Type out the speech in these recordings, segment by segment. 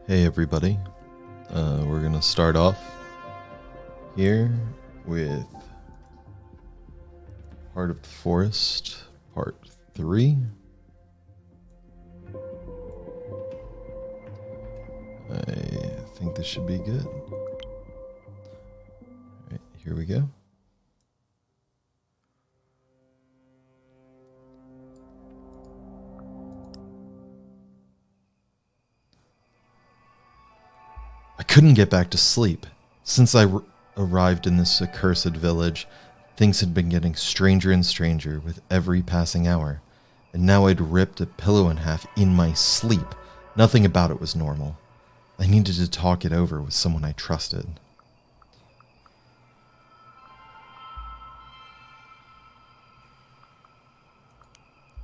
Hey everybody, we're gonna start off here with Heart of the Forest, Part 3. I think this should be good. Alright, here we go. I couldn't get back to sleep. Since I arrived in this accursed village, things had been getting stranger and stranger with every passing hour, and now I'd ripped a pillow in half in my sleep. Nothing about it was normal. I needed to talk it over with someone I trusted.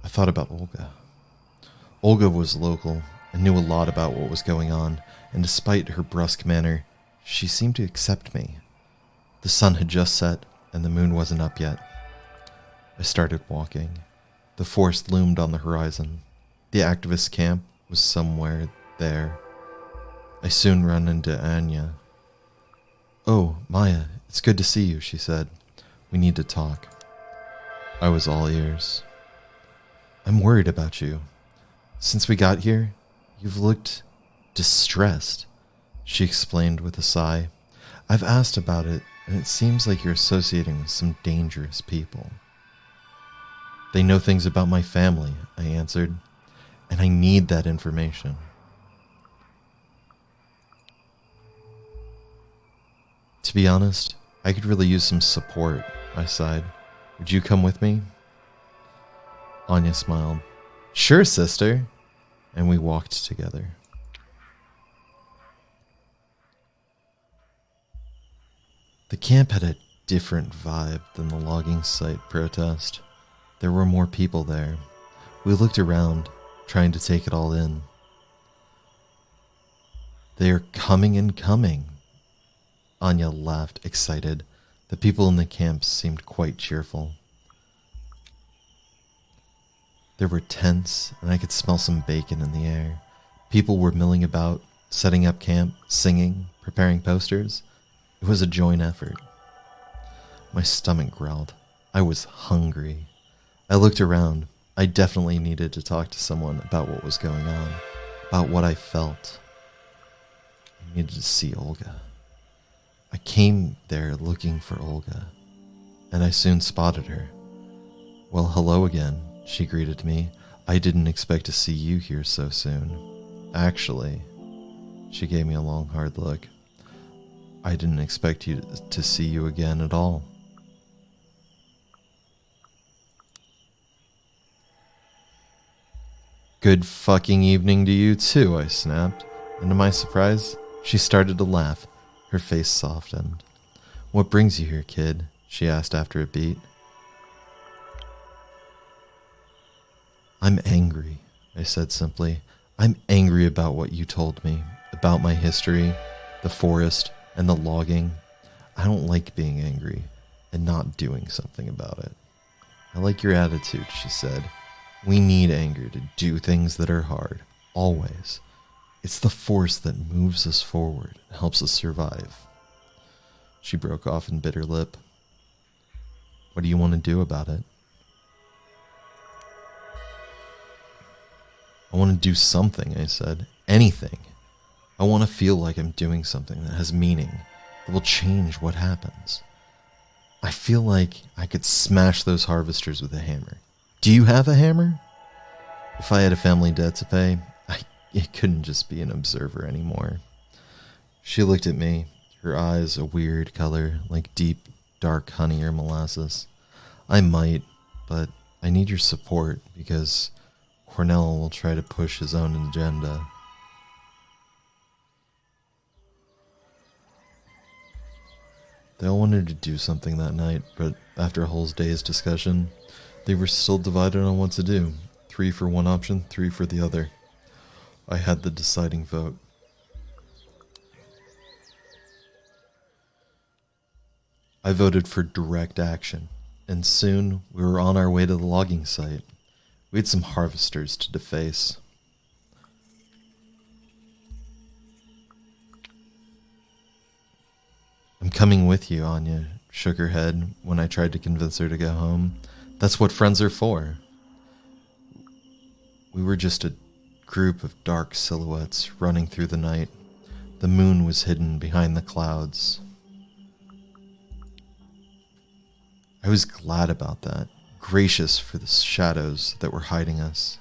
I thought about Olga. Olga was local and knew a lot about what was going on, and despite her brusque manner, she seemed to accept me. The sun had just set, and the moon wasn't up yet. I started walking. The forest loomed on the horizon. The activist camp was somewhere there. I soon ran into Anya. "Oh, Maya, it's good to see you," she said. "We need to talk." I was all ears. "I'm worried about you. Since we got here, you've looked distressed," she explained with a sigh. "I've asked about it, and it seems like you're associating with some dangerous people." "They know things about my family," I answered, "and I need that information." "To be honest, I could really use some support," I sighed. "Would you come with me?" Anya smiled. "Sure, sister," and we walked together. The camp had a different vibe than the logging site protest. There were more people there. We looked around, trying to take it all in. "They are coming and coming." Anya laughed, excited. The people in the camp seemed quite cheerful. There were tents, and I could smell some bacon in the air. People were milling about, setting up camp, singing, preparing posters. It was a joint effort. My stomach growled. I was hungry. I looked around. I definitely needed to talk to someone about what was going on, about what I felt. I needed to see Olga. I came there looking for Olga, and I soon spotted her. "Well, hello again," she greeted me. "I didn't expect to see you here so soon. Actually," she gave me a long, hard look, "I didn't expect you to see you again at all." "Good fucking evening to you too," I snapped, and to my surprise, she started to laugh. Her face softened. "What brings you here, kid?" she asked after a beat. "I'm angry," I said simply. "I'm angry about what you told me, about my history, the forest, and the logging. I don't like being angry and not doing something about it." "I like your attitude," she said. "We need anger to do things that are hard, always. It's the force that moves us forward and helps us survive." She broke off and bit her lip. "What do you want to do about it?" "I want to do something," I said. "Anything. I want to feel like I'm doing something that has meaning, that will change what happens. I feel like I could smash those harvesters with a hammer. Do you have a hammer?" If I had a family debt to pay, it couldn't just be an observer anymore. She looked at me, her eyes a weird color, like deep, dark honey or molasses. "I might, but I need your support because Cornell will try to push his own agenda." They all wanted to do something that night, but after a whole day's discussion, they were still divided on what to do. 3 for one option, 3 for the other. I had the deciding vote. I voted for direct action, and soon we were on our way to the logging site. We had some harvesters to deface. coming with you, Anya shook her head when I tried to convince her to go home. That's what friends are for. We were just a group of dark silhouettes running through the night. The moon was hidden behind the clouds. I was glad about that, gracious for the shadows that were hiding us.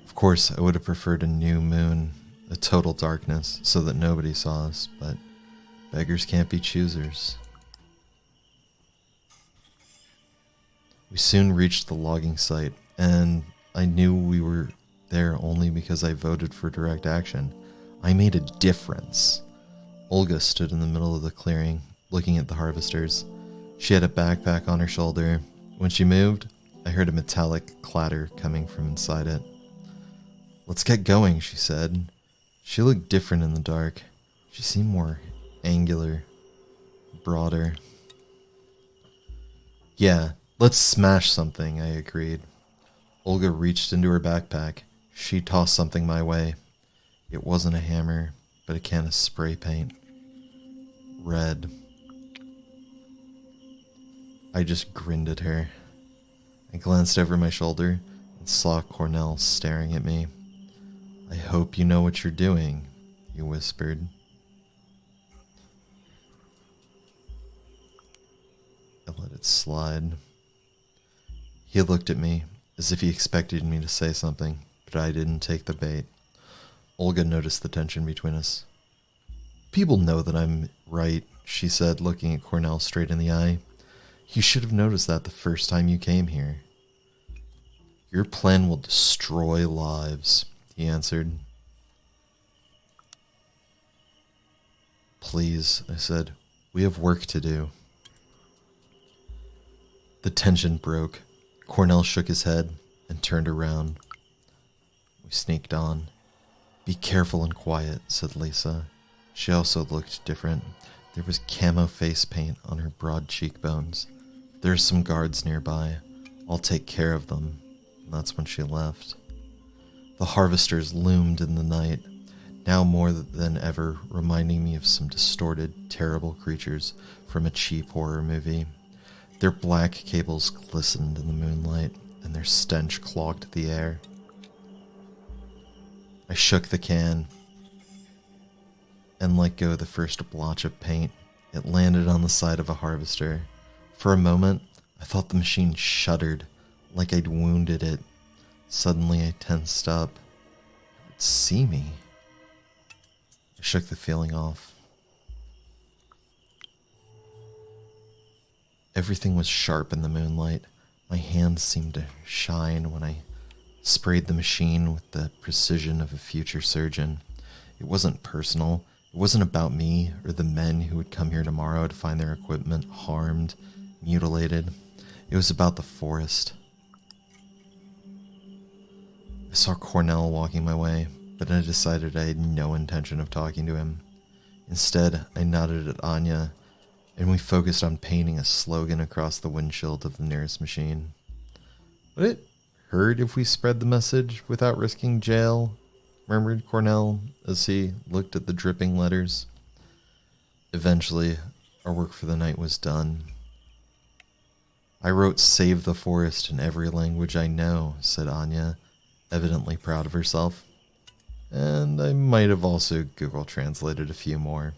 Of course, I would have preferred a new moon, a total darkness, so that nobody saw us, but beggars can't be choosers. We soon reached the logging site, and I knew we were there only because I voted for direct action. I made a difference. Olga stood in the middle of the clearing, looking at the harvesters. She had a backpack on her shoulder. When she moved, I heard a metallic clatter coming from inside it. Let's get going, she said. She looked different in the dark. She seemed more angular, broader. Yeah, let's smash something, I agreed. Olga reached into her backpack. She tossed something my way. It wasn't a hammer, but a can of spray paint. Red. I just grinned at her. I glanced over my shoulder and saw Cornell staring at me. I hope you know what you're doing, he whispered. I let it slide. He looked at me as if he expected me to say something, but I didn't take the bait. Olga noticed the tension between us. People know that I'm right, she said, looking at Cornell straight in the eye. You should have noticed that the first time you came here. Your plan will destroy lives, he answered. Please, I said. We have work to do. The tension broke. Cornell shook his head and turned around. We sneaked on. Be careful and quiet, said Lisa. She also looked different. There was camo face paint on her broad cheekbones. There are some guards nearby. I'll take care of them. And that's when she left. The harvesters loomed in the night, now more than ever reminding me of some distorted, terrible creatures from a cheap horror movie. Their black cables glistened in the moonlight, and their stench clogged the air. I shook the can and let go the first blotch of paint. It landed on the side of a harvester. For a moment, I thought the machine shuddered, like I'd wounded it. Suddenly, I tensed up. It would see me. I shook the feeling off. Everything was sharp in the moonlight. My hands seemed to shine when I sprayed the machine with the precision of a future surgeon. It wasn't personal. It wasn't about me or the men who would come here tomorrow to find their equipment harmed, mutilated. It was about the forest. I saw Cornell walking my way, but I decided I had no intention of talking to him. Instead, I nodded at Anya, and we focused on painting a slogan across the windshield of the nearest machine. Would it hurt if we spread the message without risking jail? Murmured Cornell as he looked at the dripping letters. Eventually, our work for the night was done. I wrote "Save the Forest" in every language I know, said Anya, evidently proud of herself. And I might have also Google translated a few more.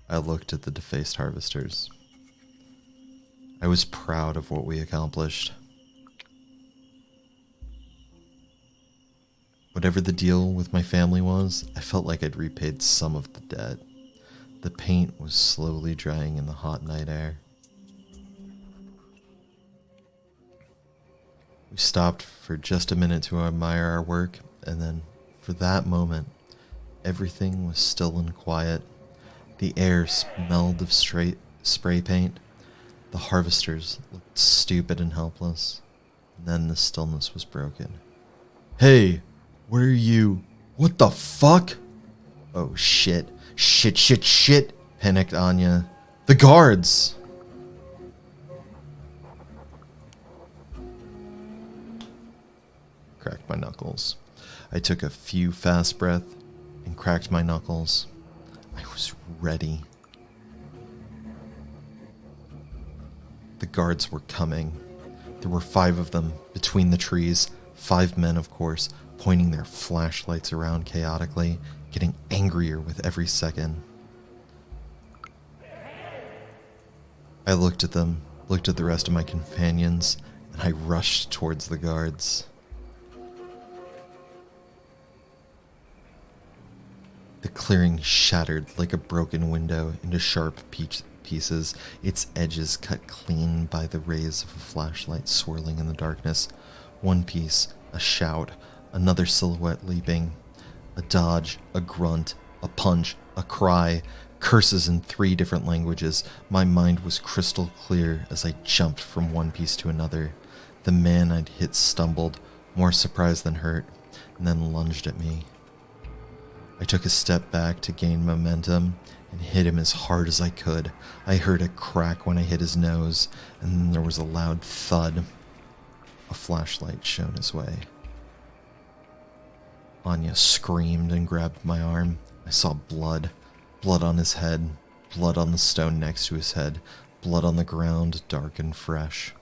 I looked at the defaced harvesters. I was proud of what we accomplished. Whatever the deal with my family was, I felt like I'd repaid some of the debt. The paint was slowly drying in the hot night air. We stopped for just a minute to admire our work, and then, for that moment, everything was still and quiet. The air smelled of spray paint. The harvesters looked stupid and helpless. And then the stillness was broken. Hey, where are you? What the fuck? Oh shit. Shit, panicked Anya. The guards! Cracked my knuckles. I took a few fast breaths and cracked my knuckles. I was ready. The guards were coming. There were 5 of them between the trees, 5 men, of course, pointing their flashlights around chaotically, getting angrier with every second. I looked at them, looked at the rest of my companions, and I rushed towards the guards. The clearing shattered like a broken window into sharp pieces, its edges cut clean by the rays of a flashlight swirling in the darkness. One piece, a shout, another silhouette leaping, a dodge, a grunt, a punch, a cry, curses in 3 different languages. My mind was crystal clear as I jumped from one piece to another. The man I'd hit stumbled, more surprised than hurt, and then lunged at me. I took a step back to gain momentum and hit him as hard as I could. I heard a crack when I hit his nose, and then there was a loud thud. A flashlight shone his way. Anya screamed and grabbed my arm. I saw blood. Blood on his head. Blood on the stone next to his head. Blood on the ground, dark and fresh.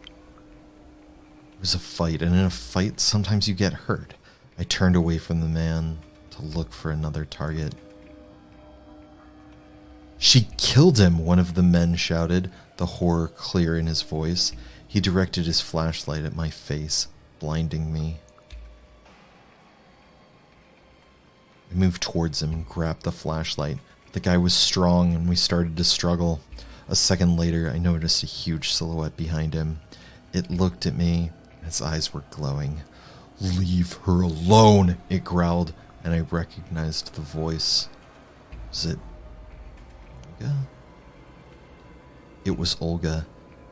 It was a fight, and in a fight, sometimes you get hurt. I turned away from the man to look for another target. "She killed him," one of the men shouted, the horror clear in his voice. He directed his flashlight at my face, blinding me. I moved towards him and grabbed the flashlight. The guy was strong and we started to struggle. A second later, I noticed a huge silhouette behind him. It looked at me, and its eyes were glowing. "Leave her alone," it growled, and I recognized the voice. Was it Olga? It was Olga.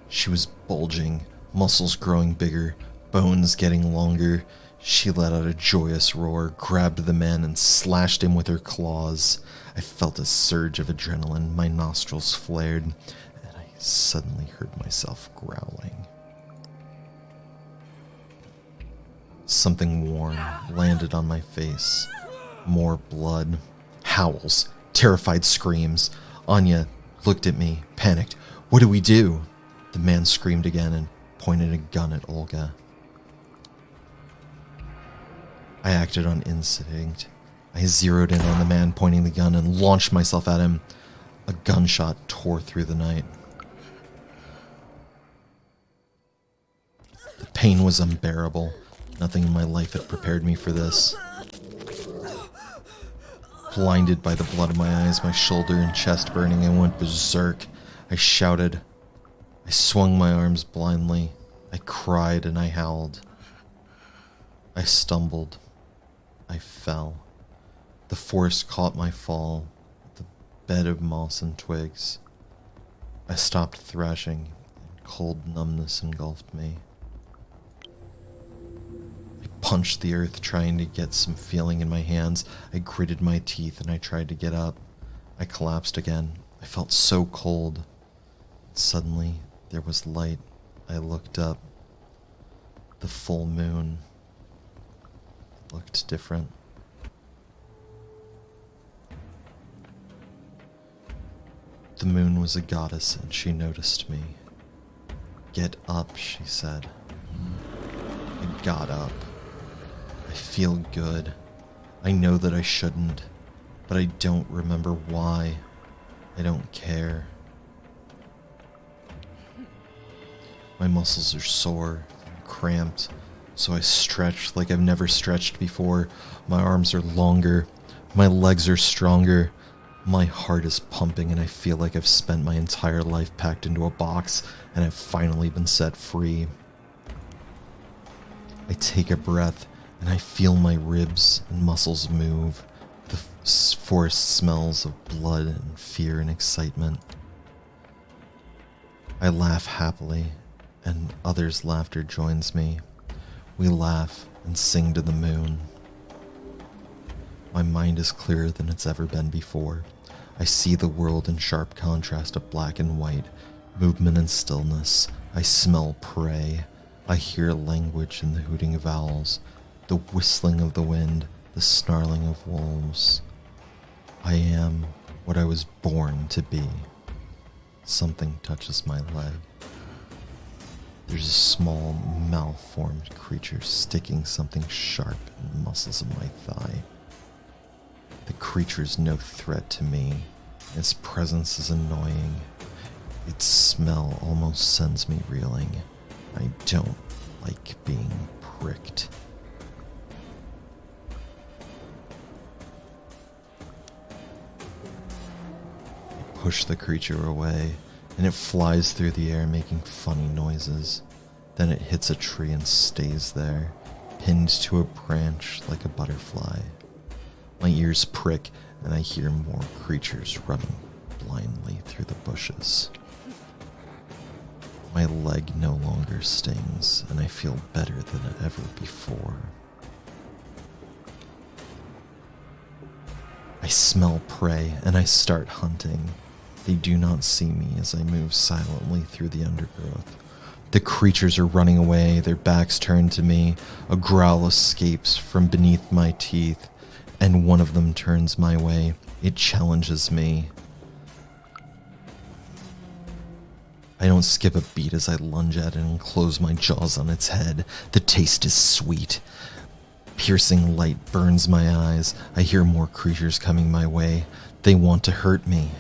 She was bulging, muscles growing bigger, bones getting longer. She let out a joyous roar, grabbed the man, and slashed him with her claws. I felt a surge of adrenaline, my nostrils flared, and I suddenly heard myself growling. Something warm landed on my face. More blood. Howls. Terrified screams. Anya looked at me, panicked. "What do we do?" The man screamed again and pointed a gun at Olga. I acted on instinct. I zeroed in on the man pointing the gun and launched myself at him. A gunshot tore through the night. The pain was unbearable. Nothing in my life had prepared me for this. Blinded by the blood in my eyes, my shoulder and chest burning, I went berserk. I shouted. I swung my arms blindly. I cried and I howled. I stumbled. I fell. The force caught my fall, the bed of moss and twigs. I stopped thrashing, and cold numbness engulfed me. I punched the earth, trying to get some feeling in my hands. I gritted my teeth and I tried to get up. I collapsed again. I felt so cold. Suddenly, there was light. I looked up. The full moon looked different. The moon was a goddess and she noticed me. "Get up," she said. I got up. I feel good. I know that I shouldn't, but I don't remember why. I don't care. My muscles are sore and cramped, so I stretch like I've never stretched before. My arms are longer. My legs are stronger. My heart is pumping and I feel like I've spent my entire life packed into a box and I've finally been set free. I take a breath and I feel my ribs and muscles move. The forest smells of blood and fear and excitement. I laugh happily, and others' laughter joins me. We laugh and sing to the moon. My mind is clearer than it's ever been before. I see the world in sharp contrast of black and white, movement and stillness. I smell prey. I hear language in the hooting of owls, the whistling of the wind, the snarling of wolves. I am what I was born to be. Something touches my leg. There's a small, malformed creature sticking something sharp in the muscles of my thigh. The creature's no threat to me. Its presence is annoying. Its smell almost sends me reeling. I don't like being pricked. I push the creature away, and it flies through the air making funny noises. Then it hits a tree and stays there, pinned to a branch like a butterfly. My ears prick, and I hear more creatures running blindly through the bushes. My leg no longer stings, and I feel better than ever before. I smell prey, and I start hunting. They do not see me as I move silently through the undergrowth. The creatures are running away, their backs turned to me. A growl escapes from beneath my teeth, and one of them turns my way. It challenges me. I don't skip a beat as I lunge at it and close my jaws on its head. The taste is sweet. Piercing light burns my eyes. I hear more creatures coming my way. They want to hurt me.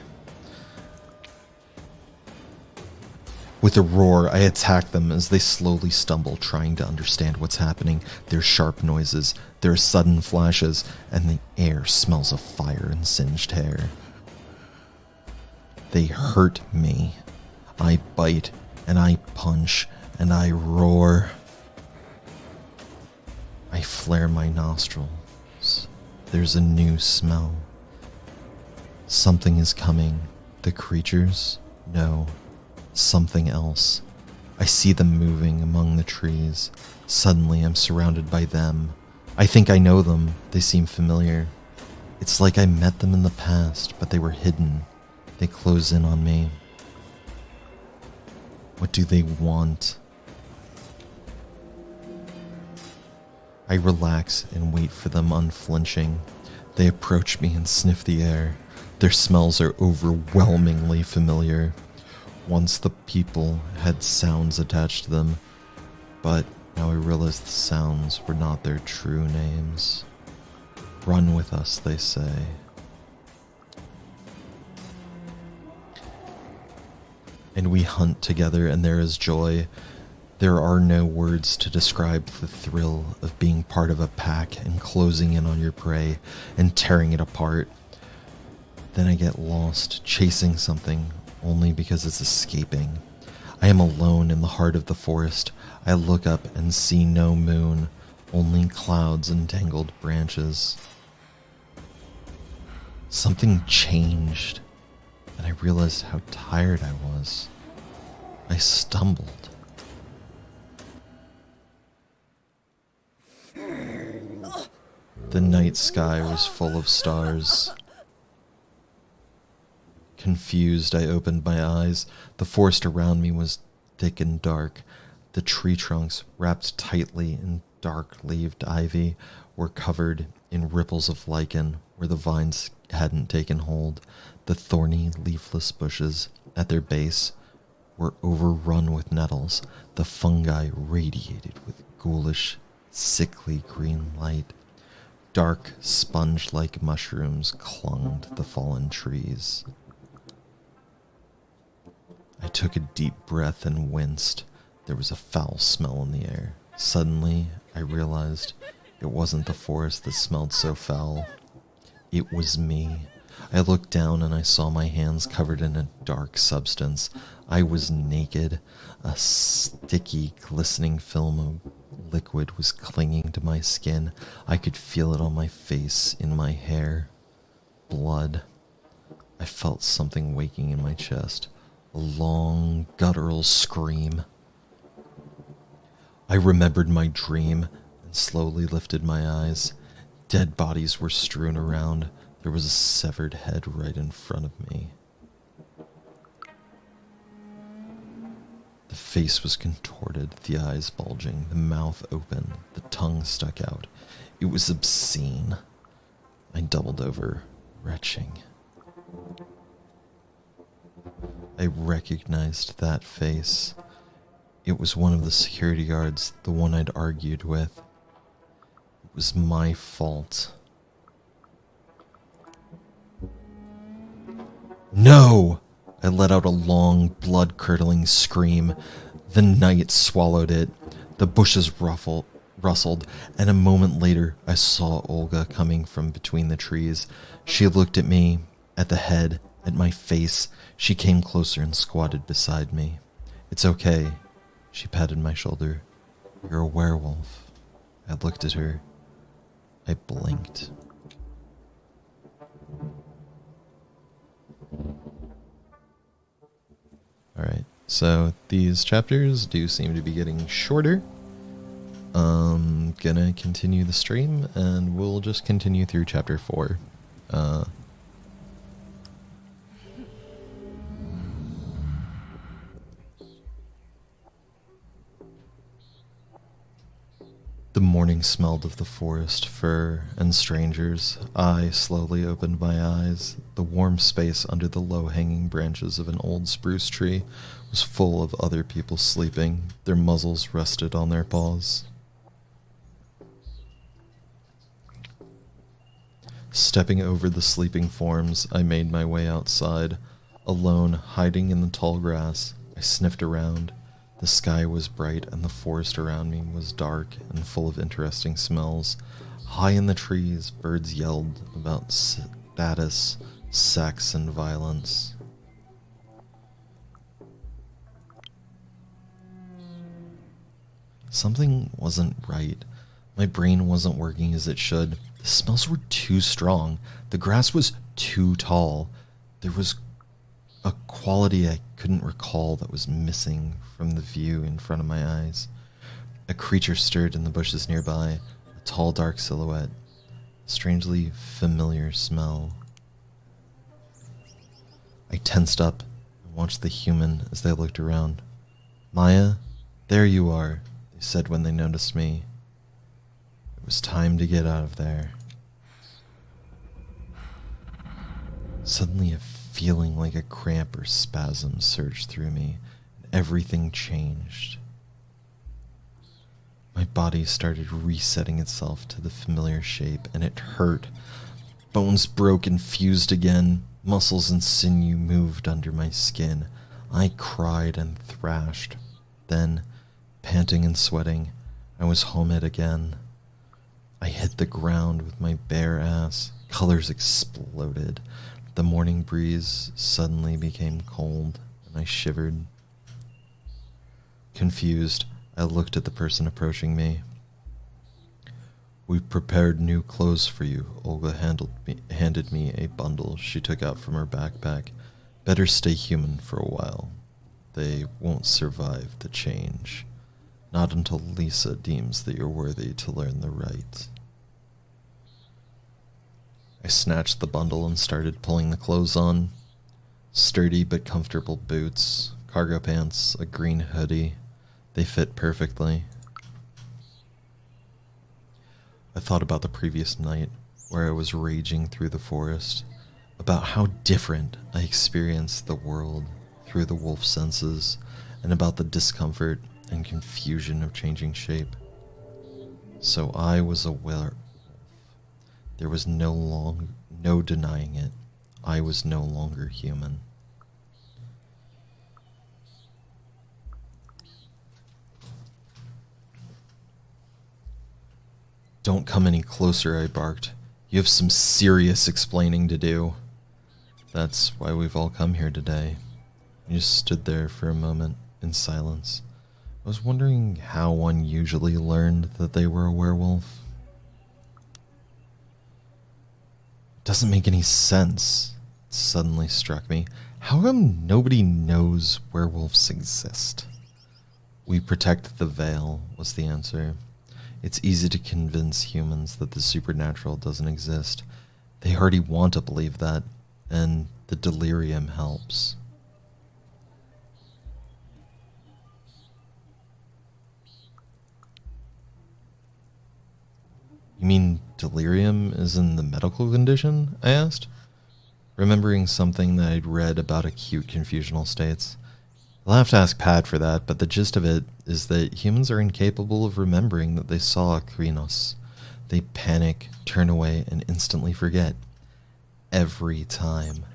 With a roar, I attack them as they slowly stumble, trying to understand what's happening. There are sharp noises, there are sudden flashes, and the air smells of fire and singed hair. They hurt me. I bite, and I punch, and I roar. I flare my nostrils. There's a new smell. Something is coming. The creatures? No. Something else. I see them moving among the trees. Suddenly I'm surrounded by them. I think I know them. They seem familiar. It's like I met them in the past, but they were hidden. They close in on me. What do they want? I relax and wait for them unflinching. They approach me and sniff the air. Their smells are overwhelmingly familiar. Once the people had sounds attached to them, but now I realize the sounds were not their true names. Run with us, they say. And we hunt together, and there is joy. There are no words to describe the thrill of being part of a pack and closing in on your prey and tearing it apart. Then I get lost, chasing something, only because it's escaping. I am alone in the heart of the forest. I look up and see no moon, only clouds and tangled branches. Something changed, and I realized how tired I was. I stumbled. The night sky was full of stars. Confused, I opened my eyes. The forest around me was thick and dark. The tree trunks, wrapped tightly in dark-leaved ivy, were covered in ripples of lichen where the vines hadn't taken hold. The thorny, leafless bushes at their base were overrun with nettles. The fungi radiated with ghoulish, sickly green light. Dark, sponge-like mushrooms clung to the fallen trees. I took a deep breath and winced. There was a foul smell in the air. Suddenly, I realized it wasn't the forest that smelled so foul. It was me. I looked down and I saw my hands covered in a dark substance. I was naked. A sticky, glistening film of liquid was clinging to my skin. I could feel it on my face, in my hair. Blood. I felt something waking in my chest. A long, guttural scream. I remembered my dream and slowly lifted my eyes. Dead bodies were strewn around. There was a severed head right in front of me. The face was contorted, the eyes bulging, the mouth open, the tongue stuck out. It was obscene. I doubled over, retching. I recognized that face. It was one of the security guards, the one I'd argued with. It was my fault. No! I let out a long, blood-curdling scream. The night swallowed it. The bushes rustled, and a moment later I saw Olga coming from between the trees. She looked at me, at the head, at my face. She came closer and squatted beside me. "It's okay." She patted my shoulder. "You're a werewolf." I looked at her. I blinked. Alright, so these chapters do seem to be getting shorter. Gonna continue the stream, and we'll just continue through chapter 4. The morning smelled of the forest, fur, and strangers. I slowly opened my eyes. The warm space under the low-hanging branches of an old spruce tree was full of other people sleeping. Their muzzles rested on their paws. Stepping over the sleeping forms, I made my way outside. Alone, hiding in the tall grass, I sniffed around. The sky was bright, and the forest around me was dark and full of interesting smells. High in the trees, birds yelled about status, sex, and violence. Something wasn't right. My brain wasn't working as it should. The smells were too strong. The grass was too tall. There was a quality I couldn't recall that was missing from the view in front of my eyes. A creature stirred in the bushes nearby, a tall, dark silhouette, a strangely familiar smell. I tensed up and watched the human as they looked around. "Maya, there you are," they said when they noticed me. It was time to get out of there. Suddenly a feeling like a cramp or spasm surged through me, and everything changed. My body started resetting itself to the familiar shape, and it hurt. Bones broke and fused again. Muscles and sinew moved under my skin. I cried and thrashed. Then, panting and sweating, I was home it again. I hit the ground with my bare ass. Colors exploded. The morning breeze suddenly became cold, and I shivered. Confused, I looked at the person approaching me. "We've prepared new clothes for you," Olga handed me a bundle she took out from her backpack. "Better stay human for a while. They won't survive the change. Not until Lisa deems that you're worthy to learn the right." I snatched the bundle and started pulling the clothes on. Sturdy but comfortable boots, cargo pants, a green hoodie. They fit perfectly. I thought about the previous night, where I was raging through the forest, about how different I experienced the world through the wolf senses, and about the discomfort and confusion of changing shape. So I was a werewolf. There was no denying it. I was no longer human. "Don't come any closer," I barked. "You have some serious explaining to do." "That's why we've all come here today." I just stood there for a moment in silence. I was wondering how one usually learned that they were a werewolf. It doesn't make any sense, it suddenly struck me. How come nobody knows werewolves exist? "We protect the veil," was the answer. "It's easy to convince humans that the supernatural doesn't exist. They already want to believe that, and the delirium helps." "You mean delirium is in the medical condition?" I asked. remembering something that I'd read about acute confusional states. I'll have to ask Pat for that, but the gist of it is that humans are incapable of remembering that they saw a Krynos. They panic, turn away, and instantly forget. Every time.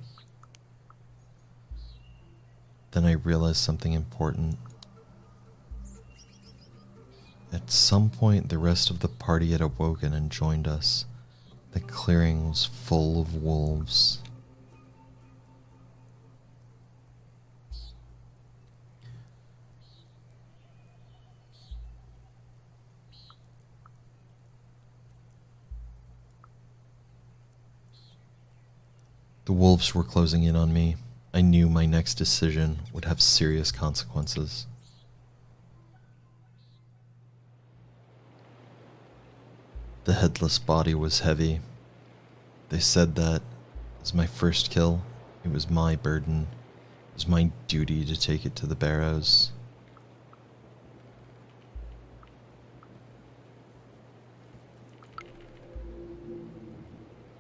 Then I realized something important. At some point, the rest of the party had awoken and joined us. The clearing was full of wolves. The wolves were closing in on me. I knew my next decision would have serious consequences. The headless body was heavy. They said that as my first kill, it was my burden. It was my duty to take it to the barrows.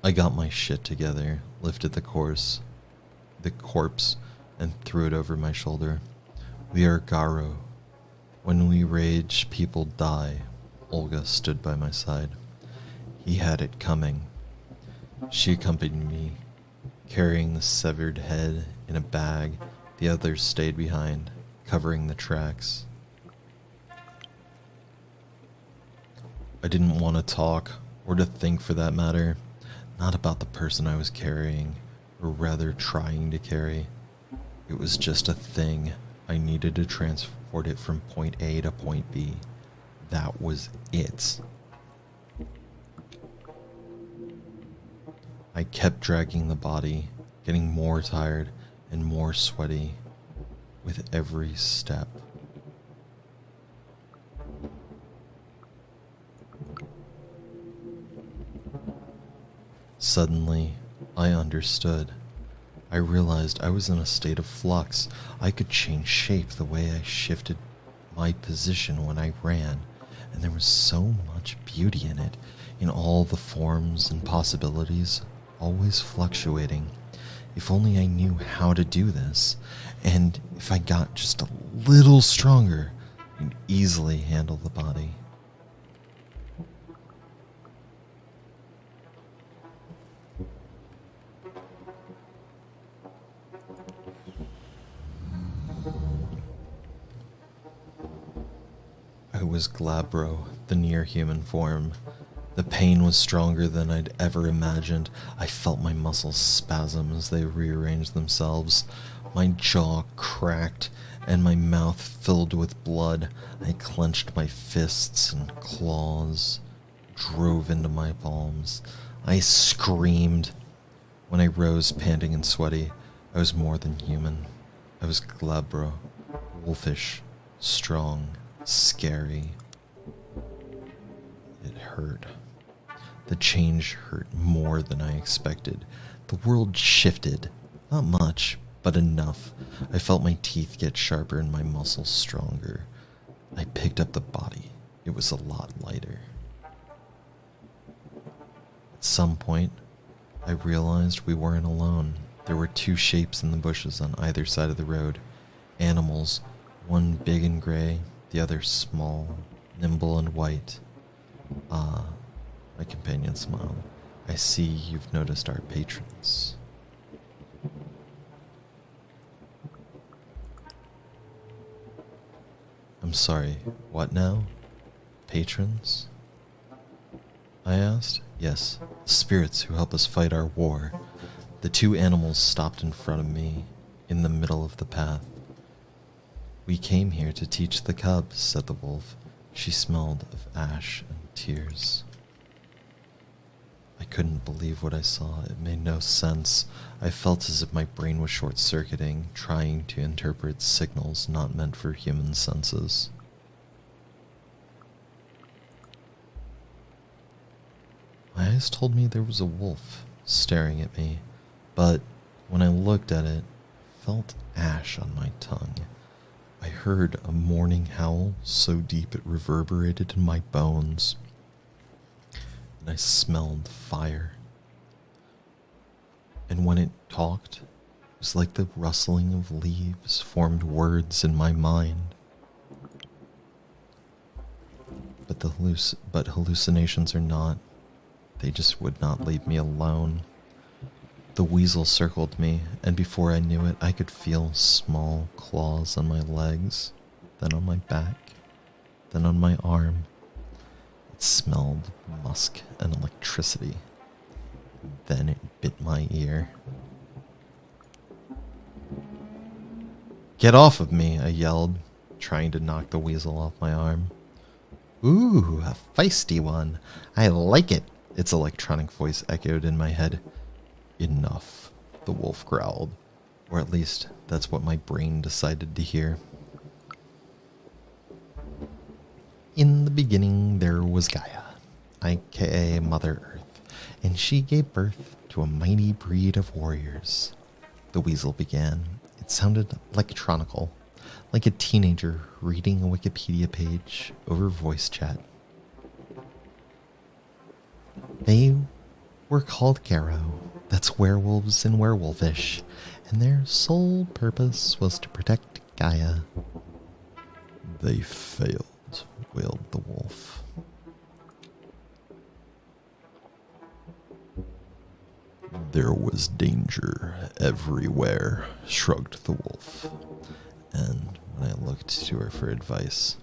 I got my shit together, lifted the corpse, and threw it over my shoulder. We are Garo. When we rage, people die. Olga stood by my side. He had it coming. She accompanied me, carrying the severed head in a bag. The others stayed behind, covering the tracks. I didn't want to talk, or to think for that matter. Not about the person I was carrying, or rather trying to carry. It was just a thing. I needed to transport it from point A to point B. That was it. I kept dragging the body, getting more tired and more sweaty with every step. Suddenly, I understood. I realized I was in a state of flux. I could change shape the way I shifted my position when I ran, and there was so much beauty in it, in all the forms and possibilities, always fluctuating. If only I knew how to do this, and if I got just a little stronger, I'd easily handle the body. I was Glabro, the near-human form. The pain was stronger than I'd ever imagined. I felt my muscles spasm as they rearranged themselves. My jaw cracked and my mouth filled with blood. I clenched my fists and claws, drove into my palms. I screamed. When I rose, panting and sweaty, I was more than human. I was Glabro, wolfish, strong, scary. It hurt. The change hurt more than I expected. The world shifted. Not much, but enough. I felt my teeth get sharper and my muscles stronger. I picked up the body. It was a lot lighter. At some point, I realized we weren't alone. There were two shapes in the bushes on either side of the road. Animals, one big and gray, the other small, nimble and white. Ah, my companion smiled. I see you've noticed our patrons. I'm sorry, what now? Patrons? I asked. Yes, the spirits who help us fight our war. The two animals stopped in front of me, in the middle of the path. We came here to teach the cubs, said the wolf. She smelled of ash and tears. I couldn't believe what I saw. It made no sense. I felt as if my brain was short-circuiting, trying to interpret signals not meant for human senses. My eyes told me there was a wolf staring at me, but when I looked at it, I felt ash on my tongue. I heard a mourning howl so deep it reverberated in my bones, and I smelled fire. and when it talked, it was like the rustling of leaves formed words in my mind. But hallucinations or not, they just would not leave me alone. The weasel circled me, and before I knew it, I could feel small claws on my legs, then on my back, then on my arm. It smelled musk and electricity. Then it bit my ear. "Get off of me," I yelled, trying to knock the weasel off my arm. "Ooh, a feisty one. I like it," its electronic voice echoed in my head. "Enough," the wolf growled, or at least that's what my brain decided to hear. "In the beginning there was Gaia, aka Mother Earth, and she gave birth to a mighty breed of warriors," the weasel began. It sounded electronical, like a teenager reading a Wikipedia page over voice chat. "They were called Garrow, that's werewolves in Werewolfish, and their sole purpose was to protect Gaia." "They failed," wailed the wolf. "There was danger everywhere," shrugged the wolf. And when I looked to her for advice,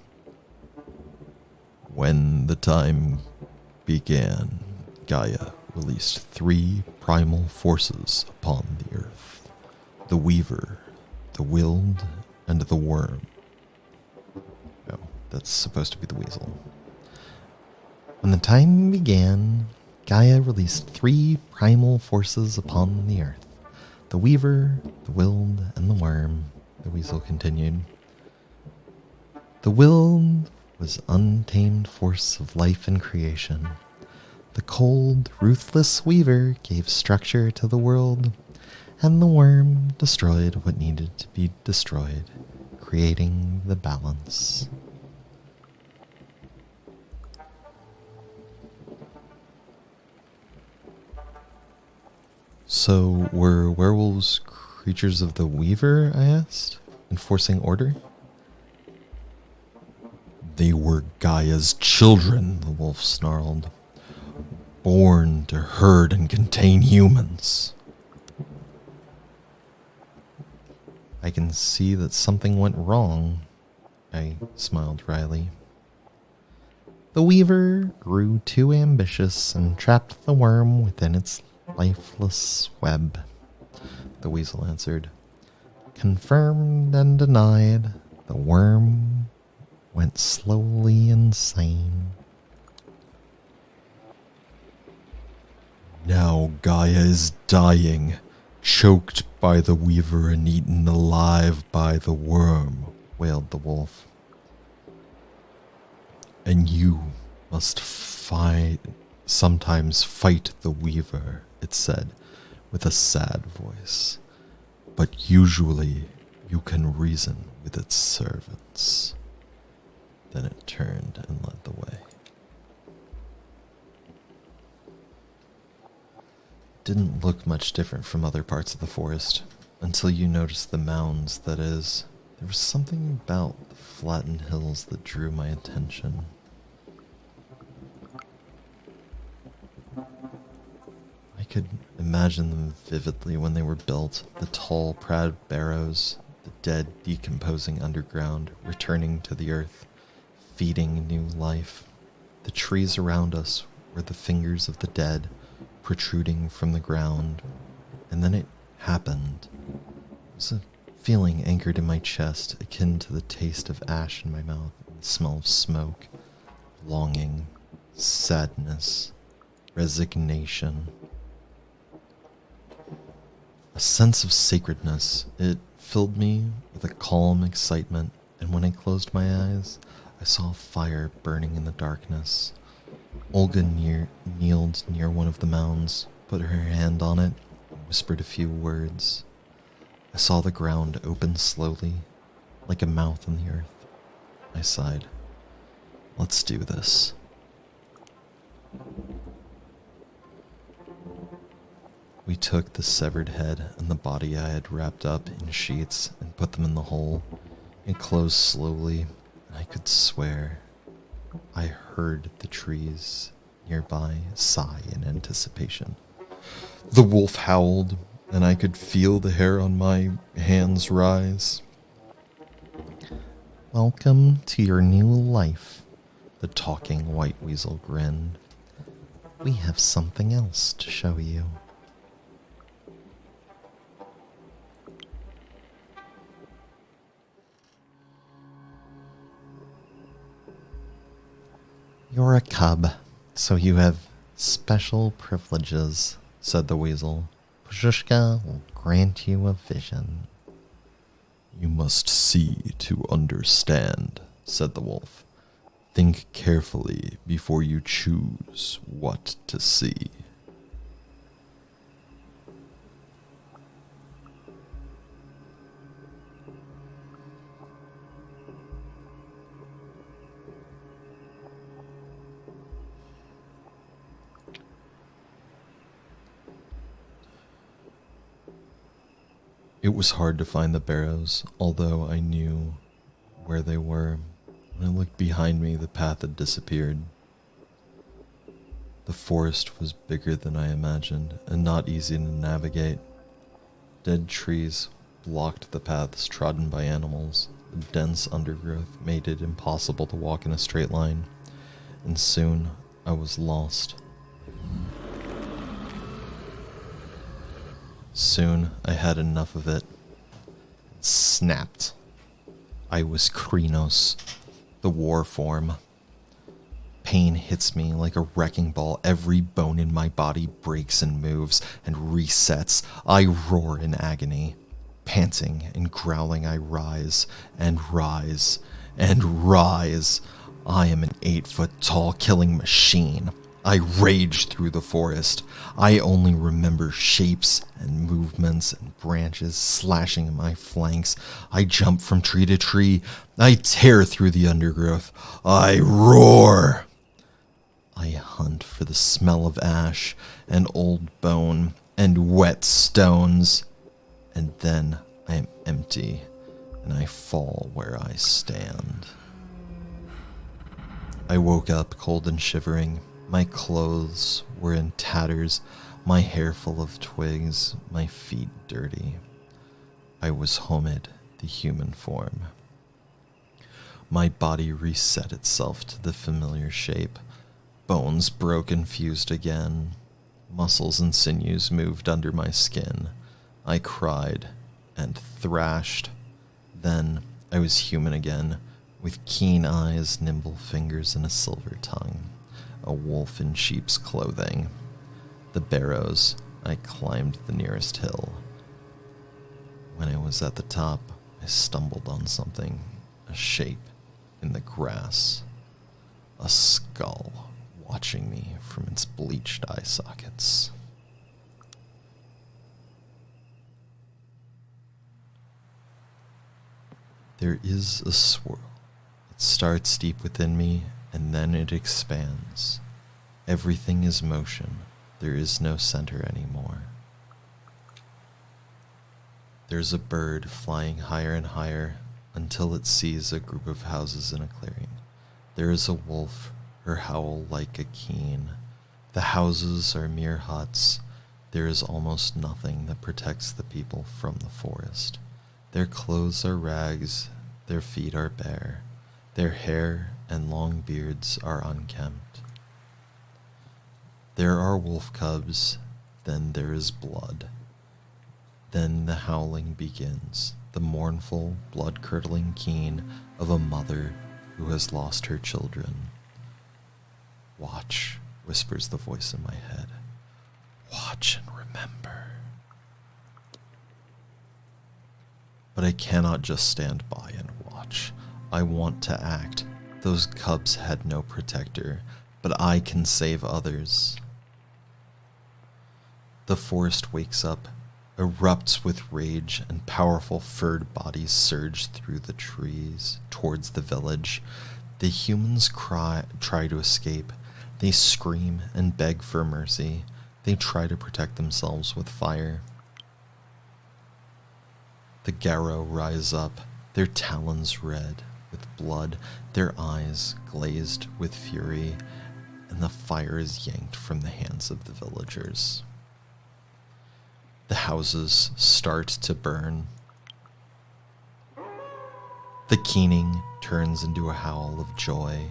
"When the time began, Gaia released 3 primal forces upon the earth: the Weaver, the Willed, and the Worm." No, that's supposed to be the weasel. "When the time began, Gaia released 3 primal forces upon the earth: the Weaver, the Willed, and the Worm," the weasel continued. "The Willed was untamed force of life and creation. The cold, ruthless Weaver gave structure to the world, and the Worm destroyed what needed to be destroyed, creating the balance." "So were werewolves creatures of the Weaver?" I asked, "enforcing order?" "They were Gaia's children," the wolf snarled, "born to herd and contain humans." "I can see that something went wrong," I smiled wryly. "The Weaver grew too ambitious and trapped the Worm within its lifeless web," the weasel answered. "Confirmed and denied, the Worm went slowly insane." "Now Gaia is dying, choked by the Weaver and eaten alive by the Worm," wailed the wolf. "And you must sometimes fight the Weaver," it said with a sad voice. "But usually you can reason with its servants." Then it turned and led the way. It didn't look much different from other parts of the forest, until you noticed the mounds, that is. There was something about the flattened hills that drew my attention. I could imagine them vividly when they were built, the tall proud barrows, the dead decomposing underground, returning to the earth, feeding new life. The trees around us were the fingers of the dead, protruding from the ground. And then it happened. It was a feeling anchored in my chest, akin to the taste of ash in my mouth, the smell of smoke, longing, sadness, resignation. A sense of sacredness. It filled me with a calm excitement, and when I closed my eyes, I saw a fire burning in the darkness. Olga kneeled near one of the mounds, put her hand on it, and whispered a few words. I saw the ground open slowly, like a mouth in the earth. I sighed. "Let's do this." We took the severed head and the body I had wrapped up in sheets and put them in the hole. It closed slowly, and I could swear I heard the trees nearby sigh in anticipation. The wolf howled, and I could feel the hair on my hands rise. Welcome to your new life, the talking white weasel grinned. We have something else to show you. You're a cub, so you have special privileges, said the weasel. Pshushka will grant you a vision. You must see to understand, said the wolf. Think carefully before you choose what to see. It was hard to find the barrows, although I knew where they were. When I looked behind me, the path had disappeared. The forest was bigger than I imagined, and not easy to navigate. Dead trees blocked the paths trodden by animals. The dense undergrowth made it impossible to walk in a straight line, and soon I was lost. Soon I had enough of it. It snapped. I was Krynos, the war form. Pain hits me like a wrecking ball. Every bone in my body breaks and moves and resets. I roar in agony. Panting and growling, I rise and rise and rise. I am an 8-foot-tall killing machine. I rage through the forest. I only remember shapes and movements and branches slashing at my flanks. I jump from tree to tree. I tear through the undergrowth. I roar. I hunt for the smell of ash and old bone and wet stones. And then I am empty and I fall where I stand. I woke up cold and shivering. My clothes were in tatters, my hair full of twigs, my feet dirty. I was Homid, the human form. My body reset itself to the familiar shape. Bones broke and fused again. Muscles and sinews moved under my skin. I cried and thrashed. Then I was human again, with keen eyes, nimble fingers, and a silver tongue. A wolf in sheep's clothing. The barrows, I climbed the nearest hill. When I was at the top, I stumbled on something, a shape in the grass, a skull watching me from its bleached eye sockets. There is a swirl. It starts deep within me, and then it expands. Everything is motion. There is no center anymore. There's a bird flying higher and higher until it sees a group of houses in a clearing. There is a wolf, her howl like a keen. The houses are mere huts. There is almost nothing that protects the people from the forest. Their clothes are rags, their feet are bare. Their hair and long beards are unkempt. There are wolf cubs, then there is blood. Then the howling begins, the mournful, blood-curdling keen of a mother who has lost her children. Watch, whispers the voice in my head. Watch and remember. But I cannot just stand by and watch. I want to act. Those cubs had no protector, but I can save others. The forest wakes up, erupts with rage, and powerful furred bodies surge through the trees towards the village. The humans try to escape. They scream and beg for mercy. They try to protect themselves with fire. The Garrow rise up, their talons red with blood, their eyes glazed with fury, and the fire is yanked from the hands of the villagers. The houses start to burn. The keening turns into a howl of joy.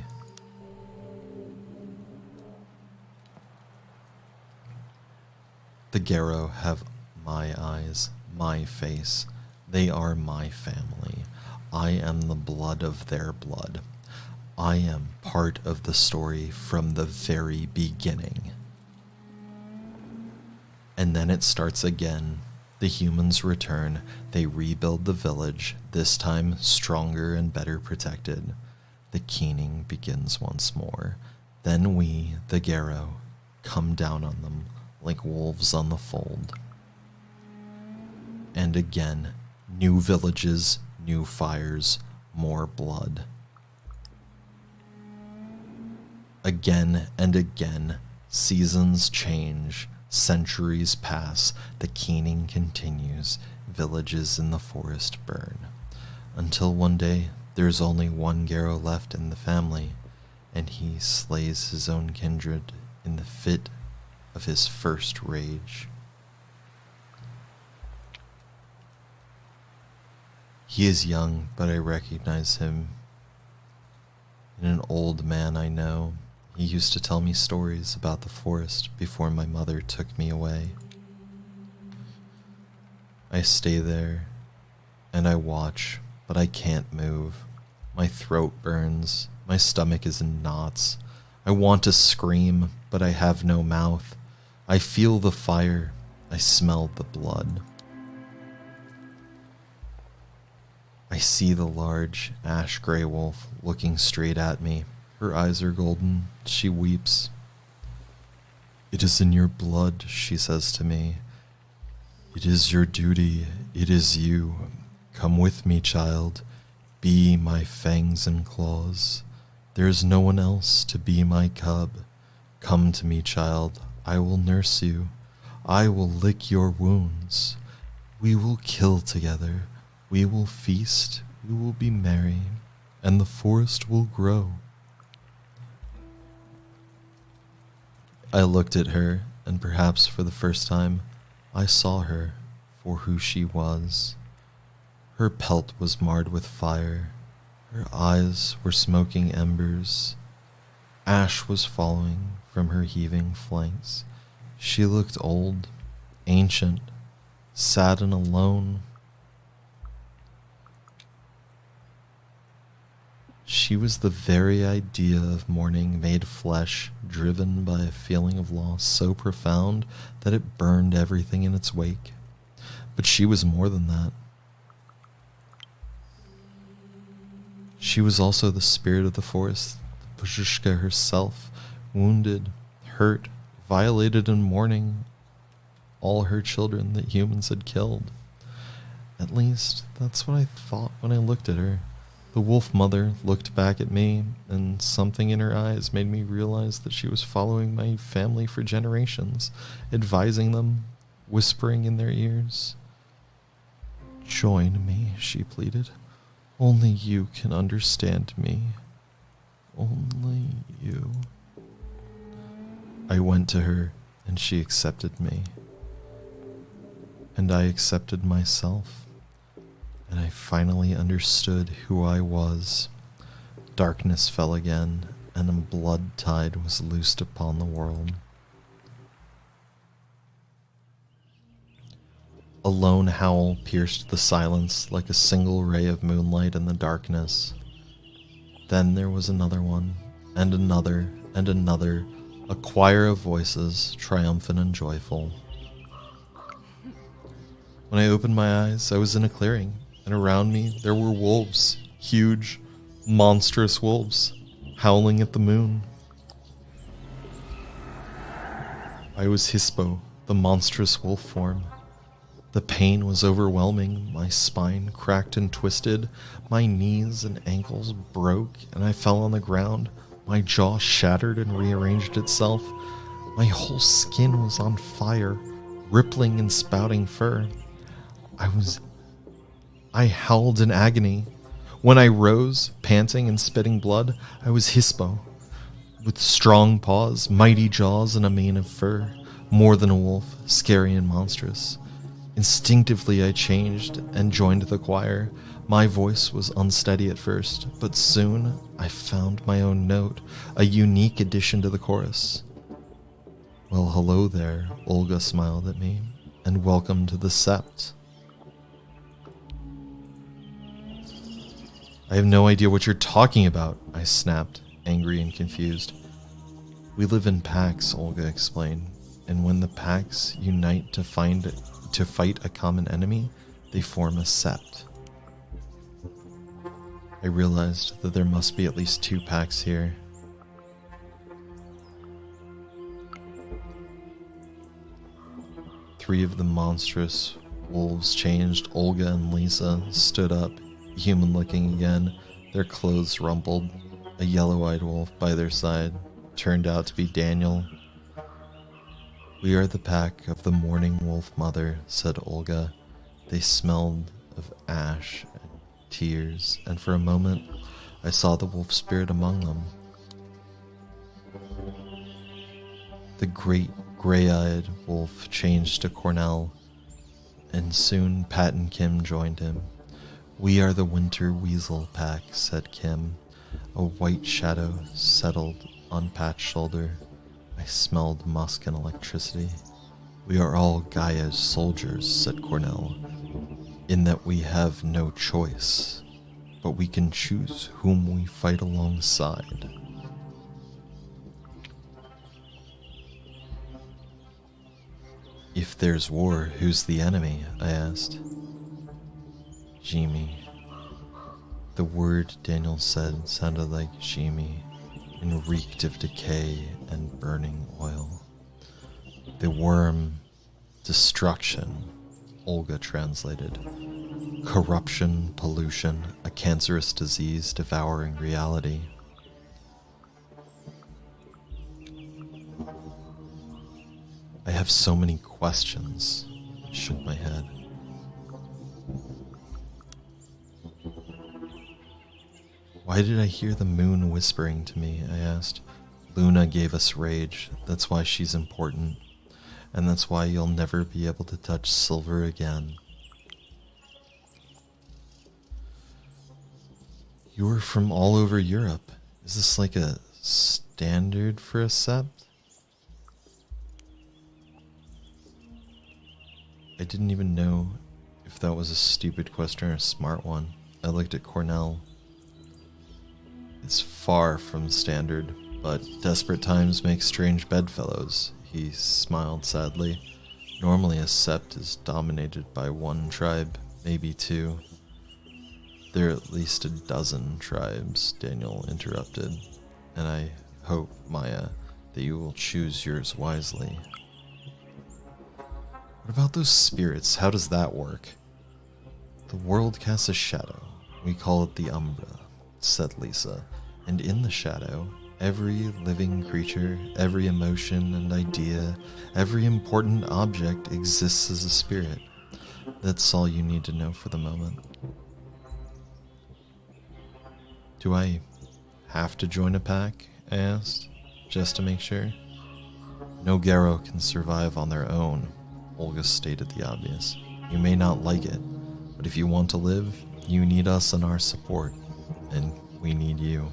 The Garrow have my eyes, my face. They are my family. I am the blood of their blood. I am part of the story from the very beginning. And then it starts again. The humans return. They rebuild the village, this time stronger and better protected. The keening begins once more. Then we, the Garrow, come down on them like wolves on the fold. And again, new villages, new fires, more blood. Again and again, seasons change, centuries pass, the keening continues, villages in the forest burn. Until one day, there's only one Garrow left in the family, and he slays his own kindred in the fit of his first rage. He is young, but I recognize him in an old man I know. He used to tell me stories about the forest before my mother took me away. I stay there, and I watch, but I can't move. My throat burns, my stomach is in knots. I want to scream, but I have no mouth. I feel the fire, I smell the blood. I see the large, ash-gray wolf looking straight at me. Her eyes are golden. She weeps. "It is in your blood," she says to me. "It is your duty. It is you. Come with me, child. Be my fangs and claws. There is no one else to be my cub. Come to me, child. I will nurse you. I will lick your wounds. We will kill together. We will feast. We will be merry. And the forest will grow." I looked at her, and perhaps for the first time, I saw her for who she was. Her pelt was marred with fire. Her eyes were smoking embers. Ash was falling from her heaving flanks. She looked old, ancient, sad and alone. She was the very idea of mourning made flesh, driven by a feeling of loss so profound that it burned everything in its wake. But she was more than that. She was also the spirit of the forest, the Buzhushka herself, wounded, hurt, violated and mourning all her children that humans had killed. At least, that's what I thought when I looked at her. The wolf mother looked back at me, and something in her eyes made me realize that she was following my family for generations, advising them, whispering in their ears. "Join me," she pleaded. "Only you can understand me. Only you." I went to her, and she accepted me. And I accepted myself. And I finally understood who I was. Darkness fell again, and a blood tide was loosed upon the world. A lone howl pierced the silence like a single ray of moonlight in the darkness. Then there was another one, and another, and another, a choir of voices, triumphant and joyful. When I opened my eyes, I was in a clearing, and around me there were wolves, huge, monstrous wolves, howling at the moon. I was Hispo, the monstrous wolf form. The pain was overwhelming, my spine cracked and twisted, my knees and ankles broke, and I fell on the ground. My jaw shattered and rearranged itself. My whole skin was on fire, rippling and spouting fur. I howled in agony. When I rose, panting and spitting blood, I was Hispo, with strong paws, mighty jaws, and a mane of fur, more than a wolf, scary and monstrous. Instinctively I changed and joined the choir. My voice was unsteady at first, but soon I found my own note, a unique addition to the chorus. Well, hello there, Olga smiled at me, and welcome to the Sept. I have no idea what you're talking about, I snapped, angry and confused. We live in packs, Olga explained, and when the packs unite to fight a common enemy, they form a Sept. I realized that there must be at least 2 packs here. Three of the monstrous wolves changed. Olga and Lisa stood up, human-looking again, their clothes rumpled. A yellow-eyed wolf by their side turned out to be Daniel. We are the pack of the mourning wolf mother, said Olga. They smelled of ash and tears, and for a moment I saw the wolf spirit among them. The great gray-eyed wolf changed to Cornell, and soon Pat and Kim joined him. We are the winter weasel pack, said Kim. A white shadow settled on Pat's shoulder. I smelled musk and electricity. We are all Gaia's soldiers, said Cornell, in that we have no choice, but we can choose whom we fight alongside. If there's war, who's the enemy? I asked. Jimmy. The word Daniel said sounded like Jimmy and reeked of decay and burning oil. The worm, destruction, Olga translated. Corruption, pollution, a cancerous disease devouring reality. I have so many questions. I shook my head. Why did I hear the moon whispering to me? I asked. Luna gave us rage. That's why she's important. And that's why you'll never be able to touch silver again. You're from all over Europe. Is this like a standard for a sept? I didn't even know if that was a stupid question or a smart one. I looked at Cornell. It's far from standard, but desperate times make strange bedfellows. He smiled sadly. Normally a sept is dominated by one tribe, maybe 2. There are at least a dozen tribes, Daniel interrupted, and I hope, Maya, that you will choose yours wisely. What about those spirits? How does that work? The world casts a shadow. We call it the Umbra, said Lisa. And in the shadow, every living creature, every emotion and idea, every important object exists as a spirit. That's all you need to know for the moment. Do I have to join a pack? I asked, just to make sure. No Garo can survive on their own, Olga stated the obvious. You may not like it, but if you want to live, you need us and our support, and we need you.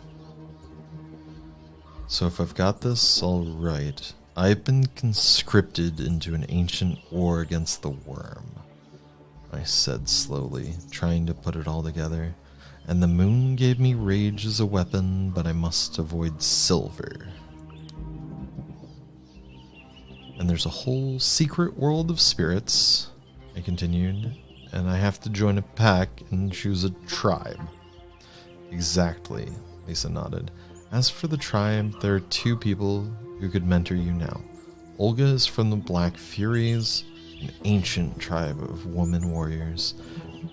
So if I've got this all right, I've been conscripted into an ancient war against the worm, I said slowly, trying to put it all together. And the moon gave me rage as a weapon, but I must avoid silver. And there's a whole secret world of spirits, I continued, and I have to join a pack and choose a tribe. Exactly, Lisa nodded. As for the tribe, there are 2 people who could mentor you now. Olga is from the Black Furies, an ancient tribe of woman warriors,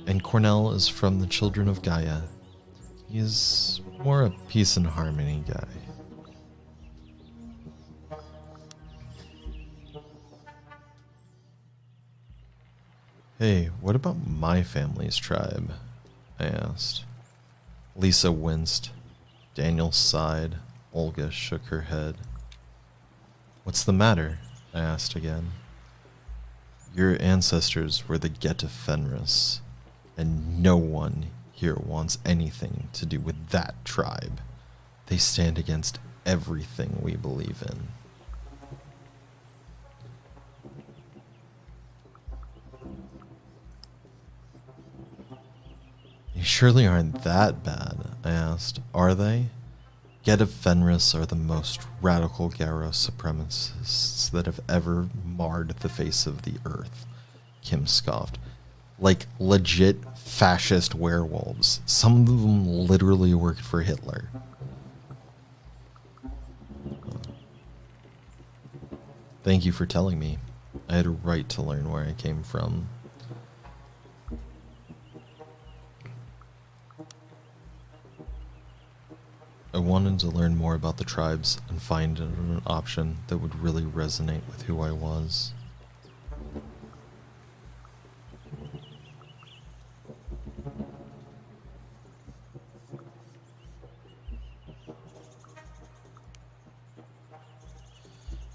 and Cornell is from the Children of Gaia. He is more a peace and harmony guy. Hey, what about my family's tribe? I asked. Lisa winced. Daniel sighed. Olga shook her head. What's the matter? I asked again. Your ancestors were the Geta Fenris, and no one here wants anything to do with that tribe. They stand against everything we believe in. They surely aren't that bad, I asked. Are they? Geta Fenris are the most radical Garo supremacists that have ever marred the face of the earth, Kim scoffed. Like legit fascist werewolves. Some of them literally worked for Hitler. Thank you for telling me. I had a right to learn where I came from. I wanted to learn more about the tribes and find an option that would really resonate with who I was.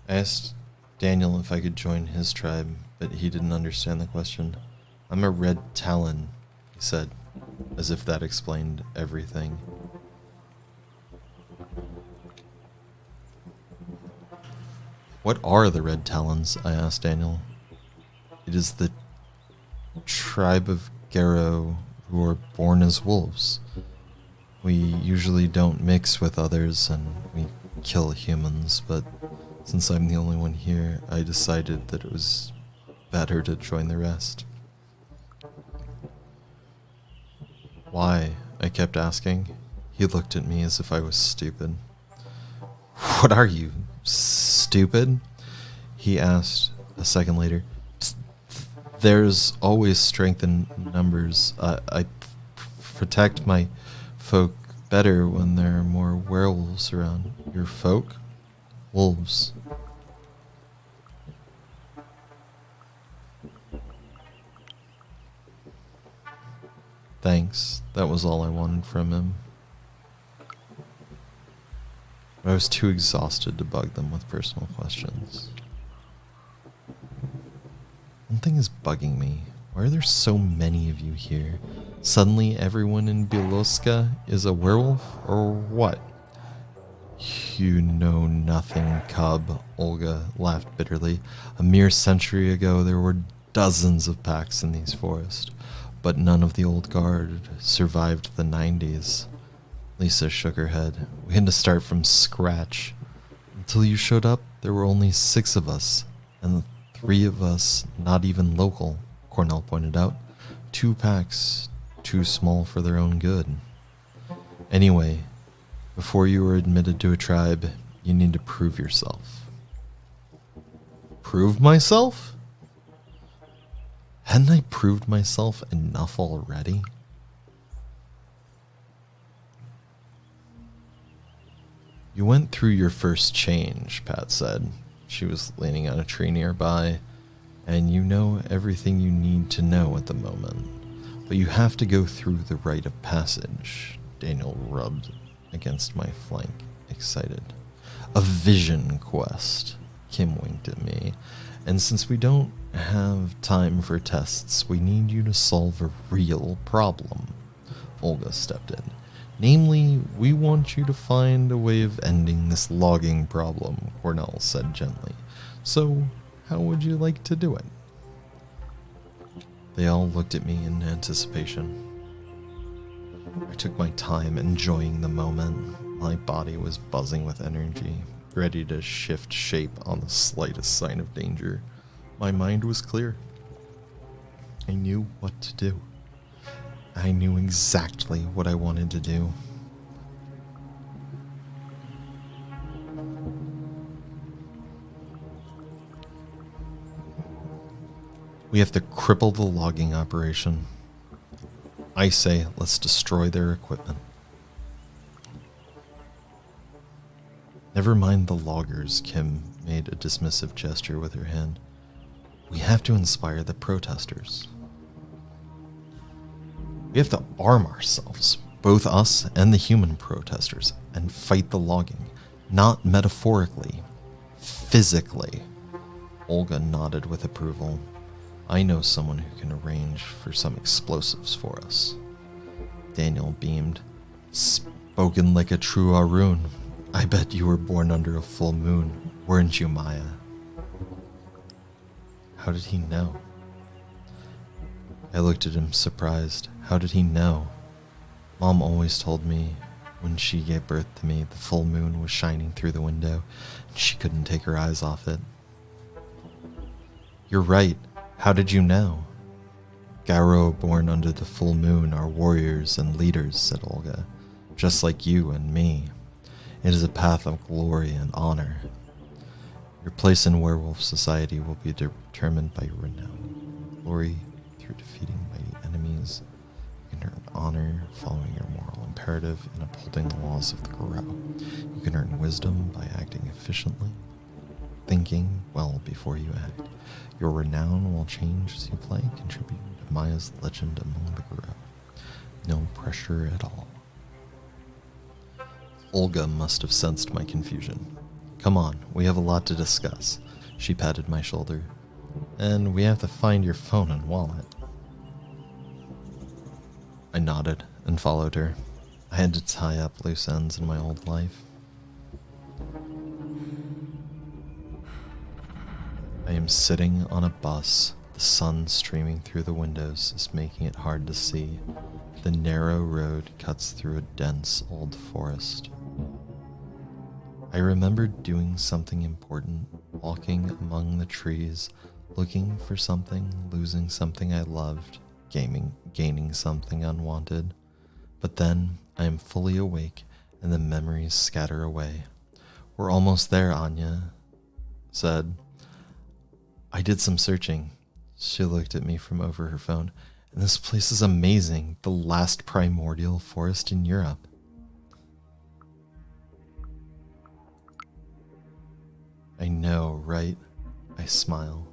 I asked Daniel if I could join his tribe, but he didn't understand the question. I'm a red talon, he said, as if that explained everything. What are the Red Talons? I asked Daniel. It is the tribe of Garo who are born as wolves. We usually don't mix with others and we kill humans, but since I'm the only one here, I decided that it was better to join the rest. Why? I kept asking. He looked at me as if I was stupid. What are you, stupid? He asked a second later. There's always strength in numbers. I protect my folk better when there are more werewolves around. Your folk? Wolves. Thanks. That was all I wanted from him. I was too exhausted to bug them with personal questions. One thing is bugging me. Why are there so many of you here? Suddenly everyone in Biloska is a werewolf, or what? You know nothing, cub, Olga laughed bitterly. A mere century ago there were dozens of packs in these forests, but none of the old guard survived the 90s. Lisa shook her head. We had to start from scratch. Until you showed up, there were only 6 of us, and 3 of us not even local, Cornell pointed out. 2 packs, too small for their own good. Anyway, before you were admitted to a tribe, you need to prove yourself. Prove myself? Hadn't I proved myself enough already? You went through your first change, Pat said. She was leaning on a tree nearby, and you know everything you need to know at the moment. But you have to go through the rite of passage. Daniel rubbed against my flank, excited. A vision quest. Kim winked at me. And since we don't have time for tests, we need you to solve a real problem. Olga stepped in. Namely, we want you to find a way of ending this logging problem, Cornell said gently. So, how would you like to do it? They all looked at me in anticipation. I took my time, enjoying the moment. My body was buzzing with energy, ready to shift shape on the slightest sign of danger. My mind was clear. I knew what to do. I knew exactly what I wanted to do. We have to cripple the logging operation. I say, let's destroy their equipment. Never mind the loggers, Kim made a dismissive gesture with her hand. We have to inspire the protesters. We have to arm ourselves, both us and the human protesters, and fight the logging. Not metaphorically, physically. Olga nodded with approval. I know someone who can arrange for some explosives for us. Daniel beamed. Spoken like a true Arun. I bet you were born under a full moon, weren't you, Maya? How did he know? I looked at him surprised. How did he know? Mom always told me when she gave birth to me the full moon was shining through the window and she couldn't take her eyes off it. You're right. How did you know? Garo born under the full moon are warriors and leaders, said Olga, just like you and me. It is a path of glory and honor. Your place in werewolf society will be determined by your renown. Glory through defeating mighty enemies. You can earn honor following your moral imperative and upholding the laws of the Garo. You can earn wisdom by acting efficiently, thinking well before you act. Your renown will change as you play, contributing to Maya's legend among the Garo. No pressure at all. Olga must have sensed my confusion. Come on, we have a lot to discuss. She patted my shoulder. And we have to find your phone and wallet. I nodded and followed her. I had to tie up loose ends in my old life. I am sitting on a bus. The sun streaming through the windows is making it hard to see. The narrow road cuts through a dense old forest. I remembered doing something important, walking among the trees, looking for something, losing something I loved, gaining something unwanted. But then I am fully awake and the memories scatter away. We're almost there, Anya said. I did some searching. She looked at me from over her phone. And this place is amazing, the last primordial forest in Europe. I know, right? I smile.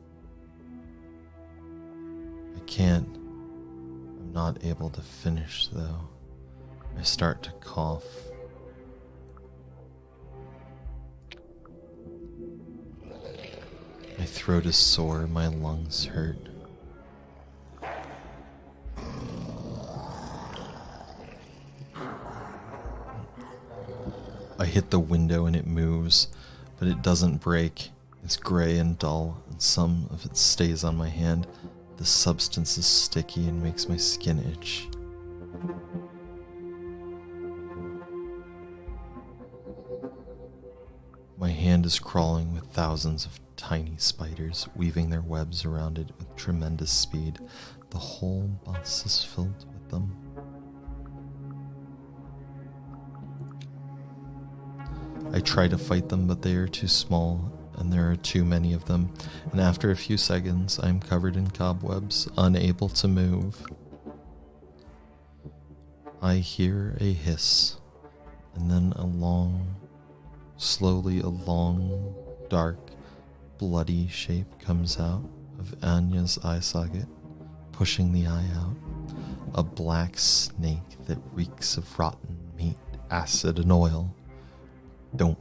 I'm not able to finish, though. I start to cough. My throat is sore, my lungs hurt. I hit the window and it moves, but it doesn't break. It's gray and dull, and some of it stays on my hand. The substance is sticky and makes my skin itch. My hand is crawling with thousands of tiny spiders, weaving their webs around it with tremendous speed. The whole bus is filled with them. I try to fight them, but they are too small, and there are too many of them, and after a few seconds, I am covered in cobwebs, unable to move. I hear a hiss, and then slowly a long, dark, bloody shape comes out of Anya's eye socket, pushing the eye out. A black snake that reeks of rotten meat, acid, and oil. Don't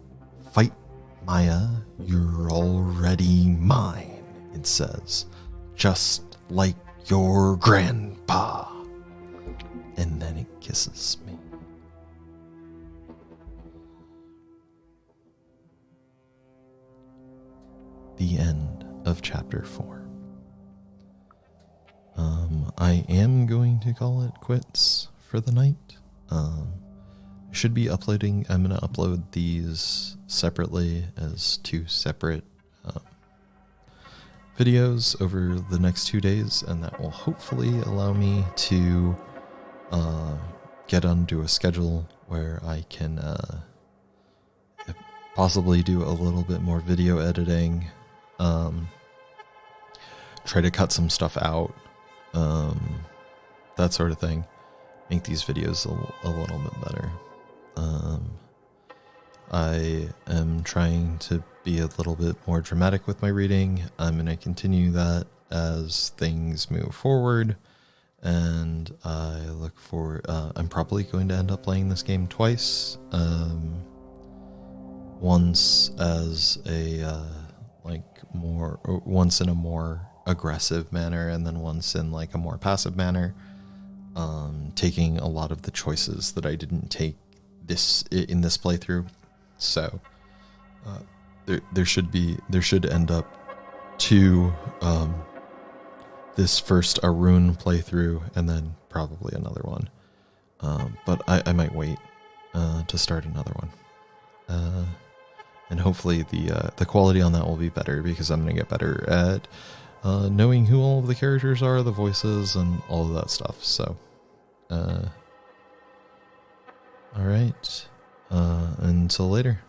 fight, Maya, you're already mine, it says, just like your grandpa. And then it kisses me. The end of chapter 4. I am going to call it quits for the night. Should be uploading. I'm going to upload these separately as two separate videos over the next 2 days, and that will hopefully allow me to get onto a schedule where I can possibly do a little bit more video editing, try to cut some stuff out, that sort of thing, make these videos a little bit better. I am trying to be a little bit more dramatic with my reading. I'm going to continue that as things move forward. and I look for. I'm probably going to end up playing this game twice. Once as a once in a more aggressive manner, and then once in like a more passive manner. Taking a lot of the choices that I didn't take in this playthrough, so there should end up two. This first Arun playthrough, and then probably another one. But I might wait to start another one. And hopefully the quality on that will be better, because I'm going to get better at knowing who all of the characters are, the voices, and all of that stuff. So, all right. Until later.